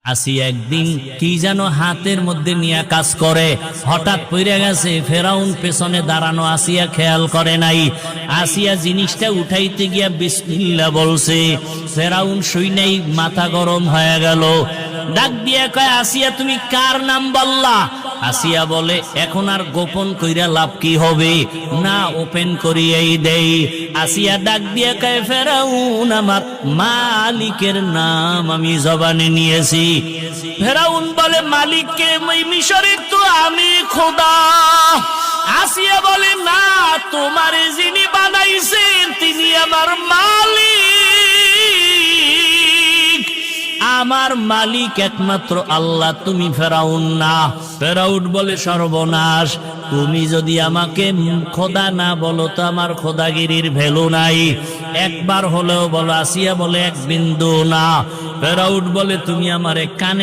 আসিয়া একদিন কি যেন হাতের মধ্যে নিয়ে কাজ করে, হঠাৎ পড়ে গেছে। ফেরাউন পেছনে দাঁড়ানো, আসিয়া খেয়াল করে নাই। আসিয়া জিনিসটা উঠাইতে গিয়া বিসমিল্লাহ বলছে। ফেরাউন শুনেই মাথা গরম হয়ে গেল, ডাক দিয়া কয়, আসিয়া তুমি কার নাম বললা? আসিয়া বলে, এখন আর গোপন কইরা লাভ কি হবে, না ওপেন করিয়াই দেই। আসিয়া ডাক দিয়া কয়, ফেরাউন আমার মালিকের নাম আমি জবানে নিয়েছি। ফেরাউন বলে, মালিককে? মিশরের তো আমি খোদা। আসিয়া বলে, না, তোমারে যিনি বানাইছেন তিনি আমার মালিক। আমার মালিক একমাত্র আল্লাহ, তুমি ফেরাউন না। ফেরাউন বলে, সর্বনাশ, তুমি যদি আমাকে খোদা না বলো তো আমার খোদাগিরির ভ্যালু নাই। একবার হলেও বলো। আসিয়া বলে, এক বিন্দু না। ফেরাউন বলে, তুমি আমারে কানে